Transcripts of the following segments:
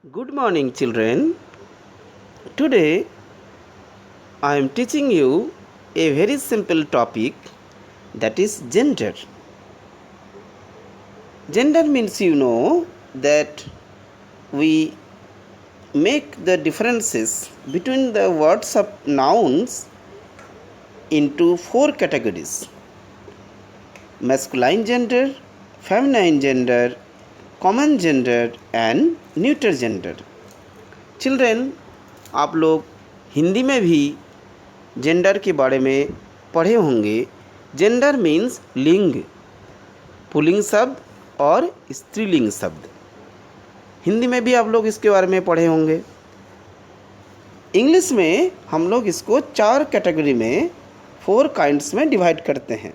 Good morning, children. Today I am teaching you a very simple topic, that is gender. Gender means that we make the differences between the words of nouns into four categories: masculine gender, feminine gender, common gender, and neuter gender. Children, आप लोग हिंदी में भी gender के बारे में पढ़े होंगे। Gender means लिंग, पुल्लिंग शब्द और स्त्रीलिंग शब्द। हिंदी में भी आप लोग इसके बारे में पढ़े होंगे। इंग्लिश में हम लोग इसको चार कैटेगरी में, फोर काइंड्स में डिवाइड करते हैं: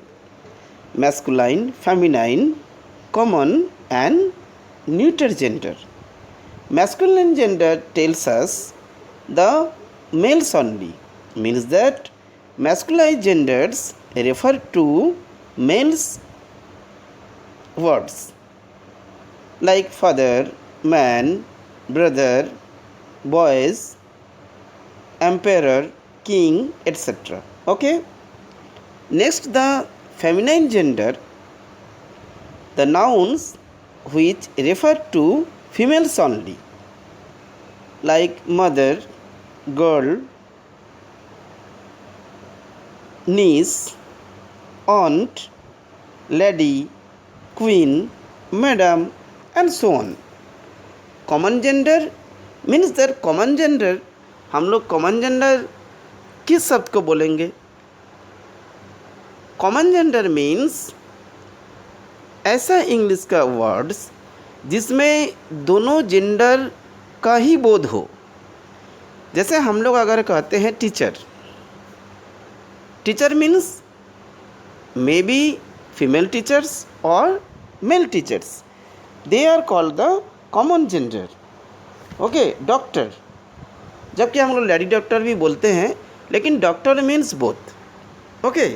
masculine, feminine, common and neuter gender. Masculine gender tells us the males only, means that masculine genders refer to males words like father, man, brother, boys, emperor, king, etc. Okay. Next, the feminine gender, the nouns which refer to females only, like mother, girl, niece, aunt, lady, queen, madam, and so on. Common gender means that common gender, हम लोग common gender किस शब्द को बोलेंगे? Common gender means ऐसा English का words जिसमें दोनों जेंडर का ही बोध हो। जैसे हम लोग अगर कहते हैं teacher, teacher means may be female teachers और male teachers, they are called the common gender. Okay. Doctor, जबकि हम लोग लेडी डॉक्टर भी बोलते हैं, लेकिन doctor means both. Okay.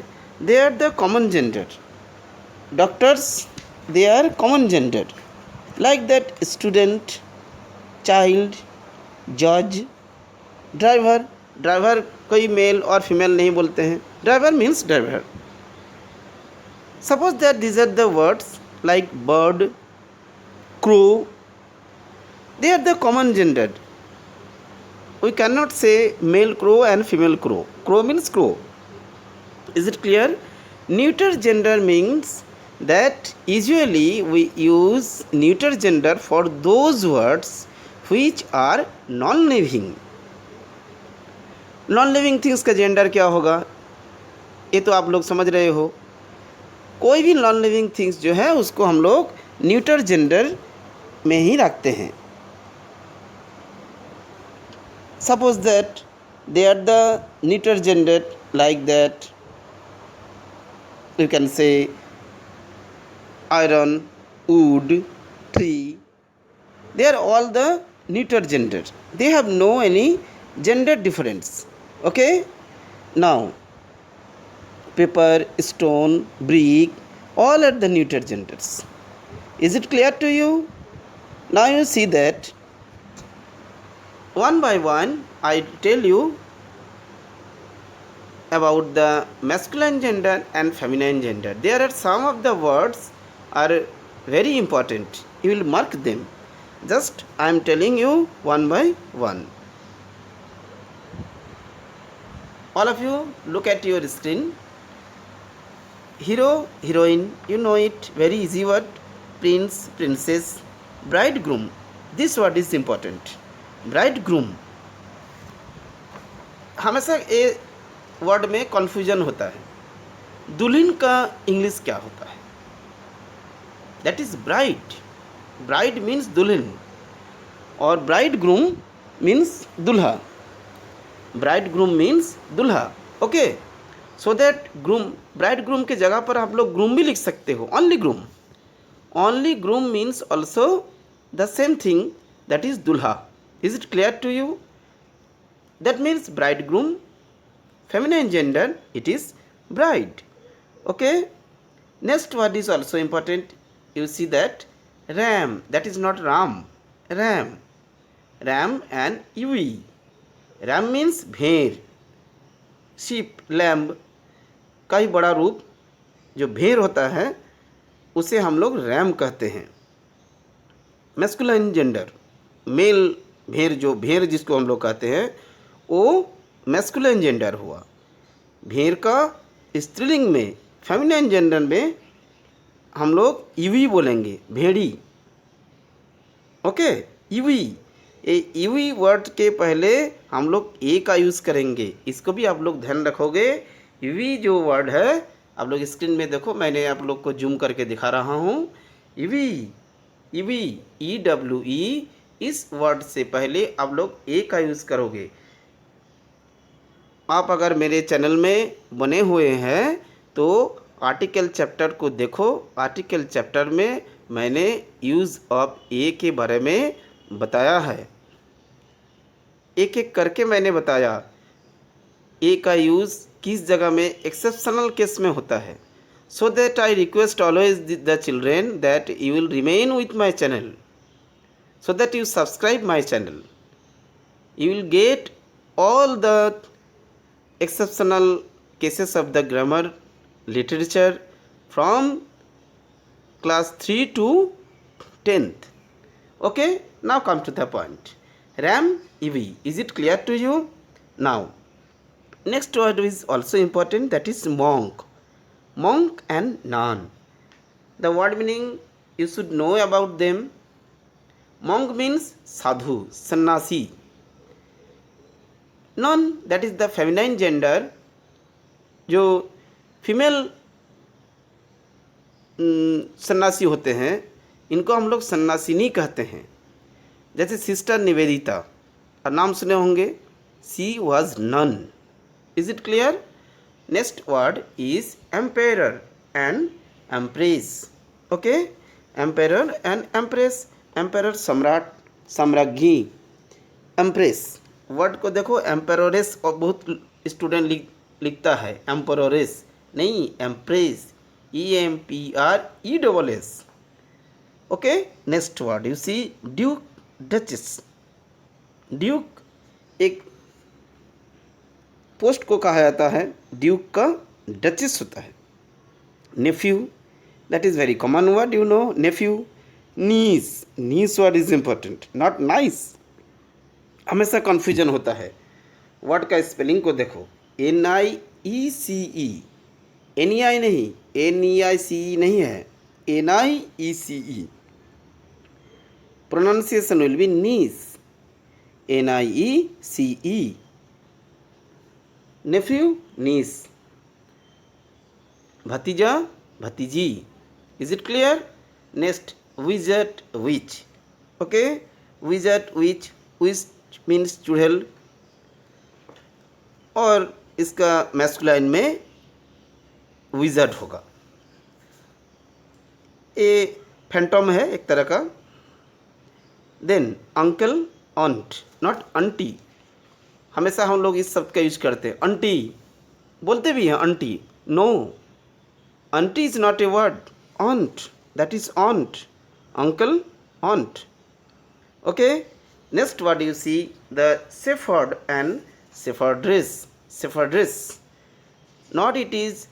They are the common gender. Doctors, they are common gender. Like that, student, child, judge, driver. Driver कोई male और female नहीं बोलते हैं. Driver means driver. Suppose that these are the words like bird, crow. They are the common gender. We cannot say male crow and female crow. Crow means crow. Is it clear? Neuter gender means that usually we use neuter gender for those words which are non-living. Non-living things का gender क्या होगा, ये तो आप लोग समझ रहे हो. कोई भी नॉन लिविंग थिंग्स जो है उसको हम लोग न्यूटर जेंडर में ही रखते हैं. Suppose that they are the neuter gender, like that you can say iron, wood, tree. They are all the neuter gender. They have no any gender difference. Okay. Now, paper, stone, brick, all are the neuter genders. Is it clear to you? Now you see that one by one I tell you about the masculine gender and feminine gender. There are some of the words are very important. You will mark them. Just I am telling you one by one. All of you look at your screen. Hero, heroine, you know it, very easy word. Prince, princess, bridegroom. This word is important. Bridegroom. हमेशा ये word में confusion होता है. दुल्हन का English क्या होता है? That is bride. Bride means दुल्हन और ब्राइड ग्रूम मीन्स दुल्हा. ब्राइड ग्रूम मीन्स दुल्हा. Okay. So that groom, bride groom के जगह पर आप लोग ग्रूम भी लिख सकते हो. Only groom. Only groom means also the same thing, that is दुल्हा. Is it clear to you? That means bride groom. Feminine gender, it is bride. Okay. Next word is also important. You see that ram, that is not ram, ram. ram and ewe. Ram means भेड़, sheep, lamb का ही बड़ा रूप जो भेड़ होता है उसे हम लोग रैम कहते हैं। मैस्कुलाइन जेंडर, मेल भेड़, जो भेड़ जिसको हम लोग कहते हैं वो मैस्कुलाइन जेंडर हुआ। भेड़ का स्त्रीलिंग में, फेमिनाइन जेंडर में हम लोग ईवी बोलेंगे, भेड़ी। Okay, EV. ये ईवी वर्ड के पहले हम लोग ए का यूज़ करेंगे, इसको भी आप लोग ध्यान रखोगे। ईवी जो वर्ड है, आप लोग स्क्रीन में देखो, मैंने आप लोग को जूम करके दिखा रहा हूँ। ईवी, ईवी, EWE, इस वर्ड से पहले आप लोग ए का यूज़ करोगे। आप अगर मेरे चैनल में बने हुए हैं तो आर्टिकल चैप्टर को देखो। आर्टिकल चैप्टर में मैंने यूज़ ऑफ ए के बारे में बताया है, एक एक करके मैंने बताया ए का यूज़ किस जगह में एक्सेप्शनल केस में होता है। So that I request always the children that you will remain with my channel, so that you subscribe my channel. You will get all the exceptional cases of the grammar literature from class 3 to 10th. Okay, now come to the point. Ram, EV, is it clear to you? Now next word is also important, that is monk. Monk and nun, the word meaning you should know about them. Monk means sadhu, sannyasi. Nun, that is the feminine gender, जो female सन्यासी होते हैं इनको हम लोग सन्यासिनी कहते हैं। जैसे सिस्टर निवेदिता, और नाम सुने होंगे, she was nun. Is it clear? Next word is emperor and empress. Okay, emperor and empress. Emperor सम्राट, सम्राज्ञी। एम्प्रेस वर्ड को देखो, एम्पेरोरेस, और बहुत स्टूडेंट लिखता है एम्पेरोरेस, नहीं, empress, EMPRESS। Okay, next word you see duke, duchess. Duke एक पोस्ट को कहा जाता है, ड्यूक का डचेस होता है। Nephew, that is very common word, you know, nephew. Niece, niece word is important, not nice. हमेशा कन्फ्यूजन होता है। वर्ड का स्पेलिंग को देखो, NIECE, NEI नहीं, NEICE नहीं है, NIECE। Pronunciation will be niece, NIECE। Nephew, niece. भतीजा, भतीजी। Is it clear? Next, wizard, witch. Okay, wizard, witch, witch means चुड़ैल, और इसका मैस्कुलाइन में विजर्ड होगा। ये फैंटम है एक तरह का। Then uncle, aunt, not aunty. हमेशा हम लोग इस शब्द का यूज करते हैं, आंटी बोलते भी हैं, aunty. No, aunty is not a word, aunt, that is aunt. Uncle, aunt. Okay, next word you see the shepherd and shepherdess. Shepherdess, not it is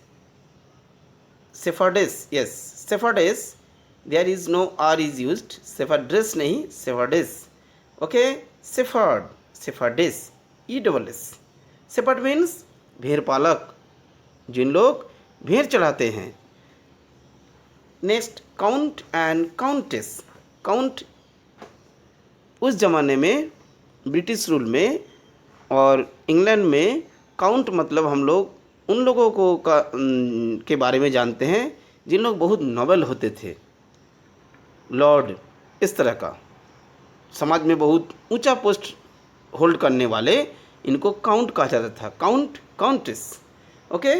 shepherdess, yes, shepherdess, there is no R is used, shepherdess नहीं, shepherdess। okay, shepherd, shepherdess, ESS। shepherd means भेड़ पालक, जिन लोग भेड़ चढ़ाते हैं। Next, count and countess. Count उस ज़माने में ब्रिटिश रूल में और इंग्लैंड में काउंट मतलब हम लोग उन लोगों को के बारे में जानते हैं जिन लोग बहुत नोबल होते थे, लॉर्ड, इस तरह का, समाज में बहुत ऊंचा पोस्ट होल्ड करने वाले, इनको काउंट कहा जाता था। Count, countess. Okay,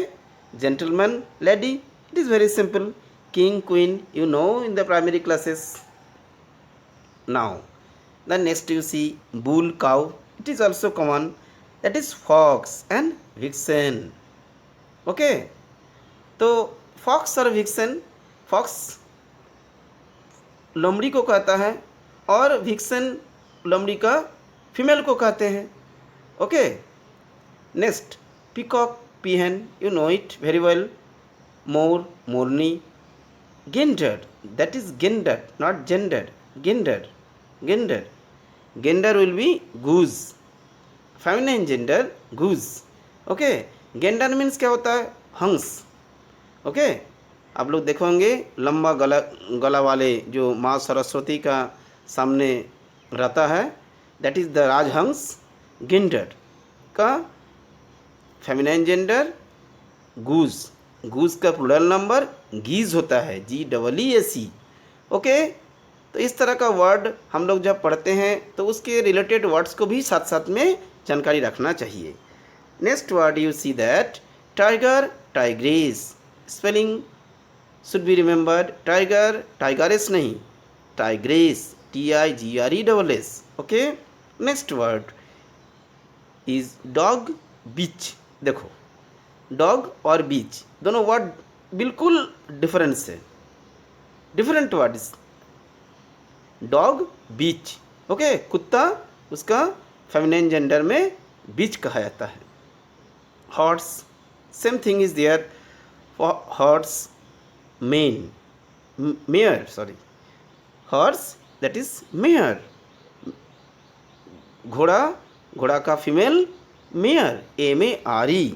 gentleman, lady, it is very simple. King, queen, you know in the primary classes. Now the next you see bull, cow, it is also common, that is fox and vixen. Okay, तो fox और vixen, fox लोमड़ी को कहता है और vixen लोमड़ी का female को कहते हैं। Okay, next peacock, पीहन, you know it very well. More, Morni. Gander, that is gender, not gender. Gender, gender. Gender will be goose. Feminine gender goose. Okay, gander means क्या होता है? हंस। ओके, आप लोग देखोगे लंबा गला गला वाले जो माँ सरस्वती का सामने रहता है, that is the Rajhans. Gander का फेमिनाइन जेंडर गूज। गूज का प्लूरल नंबर गीज होता है, GEEAC। ओके, तो इस तरह का वर्ड हम लोग जब पढ़ते हैं तो उसके रिलेटेड वर्ड्स को भी साथ साथ में जानकारी रखना चाहिए। Next word you see that tiger, tigress. Spelling should be remembered. Tiger, tigress नहीं, tigress, TIGRESS। Okay, next word is dog, bitch. देखो, डॉग और बीच दोनों वर्ड बिल्कुल डिफरेंस है, different words. Dog, bitch. Okay, कुत्ता उसका फेमिनाइन जेंडर में bitch कहा जाता है। Horse, same thing is there for horse, men, mare, sorry, horse that is mare. घोड़ा, घोड़ा का female mare, MARE।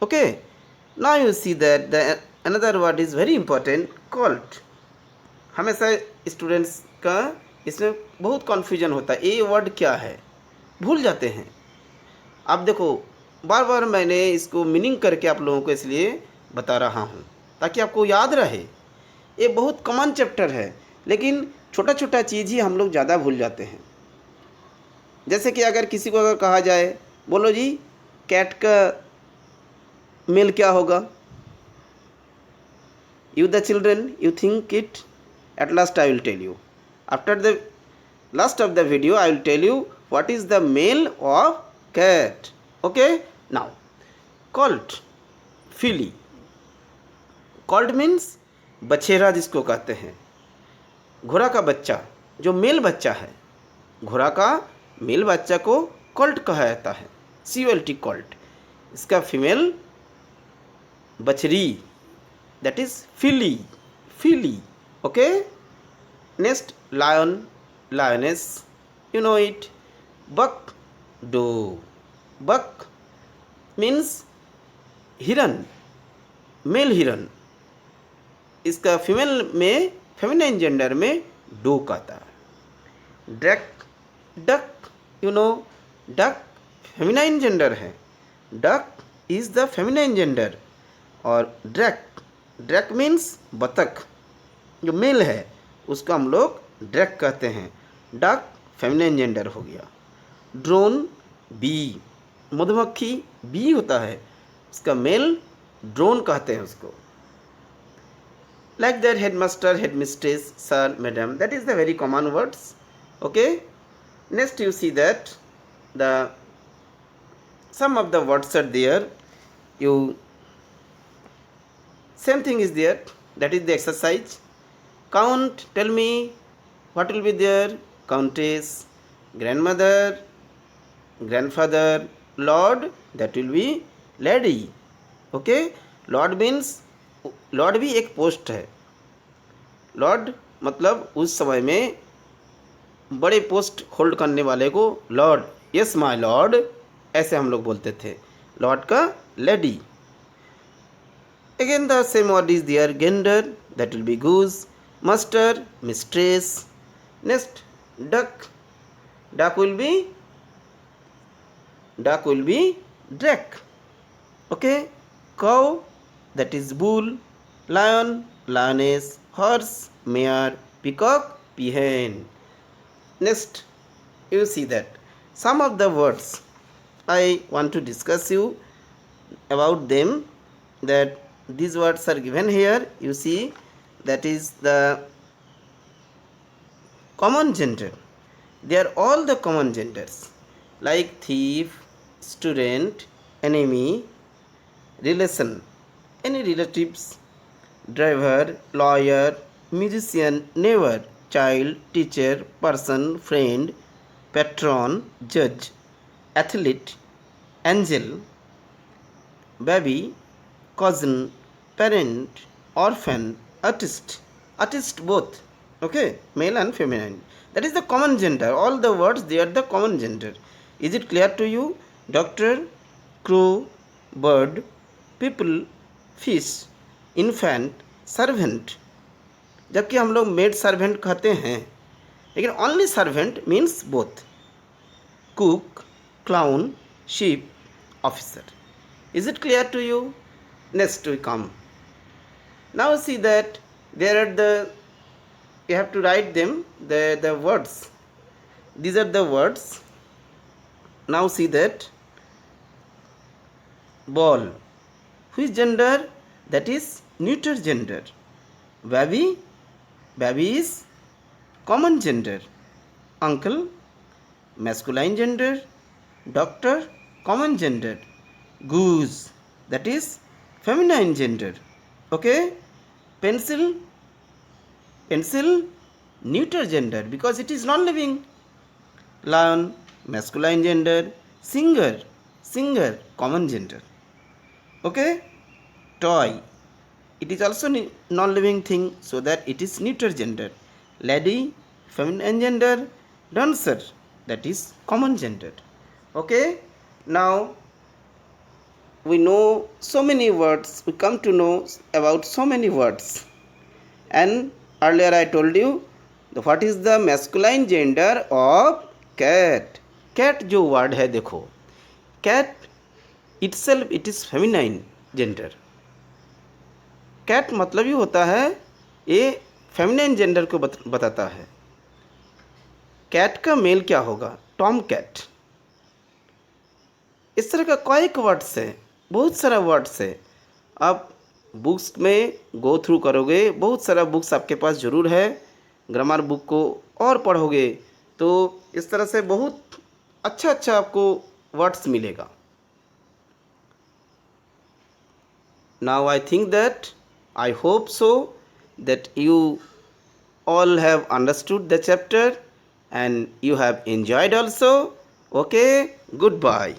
Okay, now you see that the another word is very important, Colt. हमेशा students का इसमें बहुत कन्फ्यूजन होता है, ये वर्ड क्या है, भूल जाते हैं। आप देखो, बार बार मैंने इसको मीनिंग करके आप लोगों को इसलिए बता रहा हूँ ताकि आपको याद रहे। ये बहुत कॉमन चैप्टर है, लेकिन छोटा छोटा चीज़ ही हम लोग ज़्यादा भूल जाते हैं। जैसे कि अगर किसी को अगर कहा जाए, बोलो जी कैट का मेल क्या होगा? You the children, you think it? At last I will tell you. After the last of the video, I will tell you what is the male of cat. Okay? Now, colt, filly. Colt means बछेरा जिसको कहते हैं, घोड़ा का बच्चा, जो mail बच्चा है, घोड़ा का मेल बच्चा को कॉल्ट कहा जाता है, COLT, कॉल्ट। इसका female बछरी, that is filly, filly। okay, next lion, lioness, you know it। buck, doe। buck means हिरन, मेल हिरन। इसका फीमेल में फेमिनाइन जेंडर में डो कहता है। Duck, duck, you know duck feminine gender है, duck is the feminine gender. और drake, ड्रैक means बतख, जो मेल है उसको हम लोग ड्रैक कहते हैं। डक फेमिनाइन जेंडर हो गया। ड्रोन, बी, मधुमक्खी बी होता है, उसका मेल ड्रोन कहते हैं उसको। Like that headmaster, headmistress, sir, madam, that is the very common words. Okay, next you see that the some of the words are there, you same thing is there, that is the exercise। count, tell me what will be there? countess, grandmother, grandfather, lord, that will be lady। okay, lord means, lord भी एक post है। Lord मतलब उस समय में बड़े post hold करने वाले को लॉर्ड, यस माय लॉर्ड, ऐसे हम लोग बोलते थे। लॉर्ड का lady. Again the same word is there, gender, that will be goose. Master, mistress. Next duck, duck will be drake. Okay, cow, that is bull. Lion, lioness. Horse, mare. Peacock, peahen. Next you see that some of the words I want to discuss you about them, that these words are given here, you see, that is the common gender. They are all the common genders, like thief, student, enemy, relation, any relatives, driver, lawyer, musician, neighbor, child, teacher, person, friend, patron, judge, athlete, angel, baby, cousin, parent, orphan, artist, artist both. Okay, male and feminine. That is the common gender. All the words, they are the common gender. Is it clear to you? Doctor, crow, bird, people, fish, infant, servant. जबकि हम लोग maid servant कहते हैं, लेकिन only servant means both. Cook, clown, sheep, officer. Is it clear to you? Next we come. Now see that there are you have to write them, the words. These are the words. Now see that ball. Which gender? That is neuter gender. Baby. Baby is common gender. Uncle, masculine gender. Doctor, common gender. Goose, that is feminine gender. Okay. Pencil, pencil, neuter gender because it is non-living. Lion, masculine gender. Singer, singer, common gender. Okay. Toy, it is also non-living thing, so that it is neuter gender. Lady, feminine gender. Dancer, that is common gender. Okay. Now we know so many words, we come to know about so many words. And earlier I told you what is the masculine gender of cat. Cat जो word है देखो, cat itself it is feminine gender. cat मतलब ही होता है, ये feminine gender को बताता है. cat का मेल क्या होगा? Tom cat. इस तरह का कई वर्ड्स है, बहुत सारा वर्ड्स है. आप बुक्स में गो थ्रू करोगे, बहुत सारा बुक्स आपके पास ज़रूर है. ग्रामर बुक को और पढ़ोगे तो इस तरह से बहुत अच्छा अच्छा आपको वर्ड्स मिलेगा. Now I think that, I hope so, that you all have understood the chapter and you have enjoyed also. Okay, goodbye.